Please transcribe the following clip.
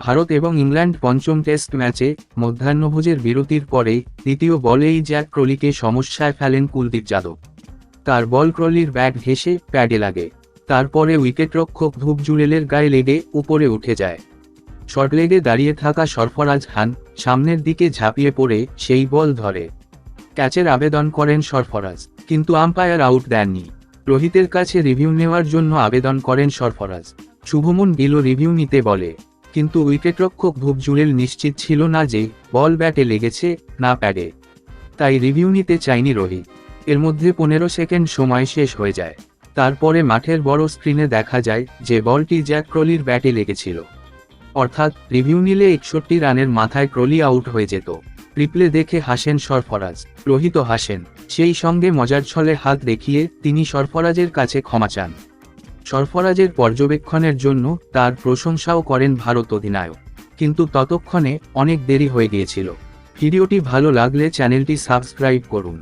ভারত এবং ইংল্যান্ড পঞ্চম টেস্ট ম্যাচে মধ্যাহ্নভোজের বিরতির পরে দ্বিতীয় বলেই জ্যাক ক্রলিকে সমস্যায় ফেলেন কুলদীপ যাদব। তার বল ক্রলির ব্যাট ঘেঁষে প্যাডে লাগে। তারপরে উইকেটরক্ষক ধ্রুব জুরেলের গায়ে লেগে উপরে উঠে যায়। শর্টলেগে দাঁড়িয়ে থাকা সরফরাজ খান সামনের দিকে ঝাঁপিয়ে পড়ে সেই বল ধরে ক্যাচের আবেদন করেন সরফরাজ, কিন্তু আম্পায়ার আউট দেননি। রোহিতের কাছে রিভিউ নেওয়ার জন্য আবেদন করেন সরফরাজ। শুভমন গিলও রিভিউ নিতে বলে, কিন্তু উইকেটরক্ষক ধ্রুব জুরেল নিশ্চিত ছিল না যে বল ব্যাটে লেগেছে না প্যাডে, তাই রিভিউ নিতে চায়নি রোহিত। এর মধ্যে 15 সেকেন্ড সময় শেষ হয়ে যায়। তারপরে মাঠের বড় স্ক্রিনে দেখা যায় যে বলটি জ্যাক ক্রলির ব্যাটে লেগেছিল। অর্থাৎ রিভিউ নিলে 61 রানের মাথায় ক্রলি আউট হয়ে যেত। রিপ্লে দেখে হাসেন সরফরাজ, রোহিতও হাসেন। সেই সঙ্গে মজার ছলে হাত দেখিয়ে তিনি সরফরাজের কাছে ক্ষমা চান। সরফরাজের পর্যবেক্ষণের জন্য তার প্রশংসাও করেন ভারত অধিনায়ক। কিন্তু ততক্ষণে অনেক দেরি হয়ে গিয়েছিল। ভিডিওটি ভালো লাগলে চ্যানেলটি সাবস্ক্রাইব করুন।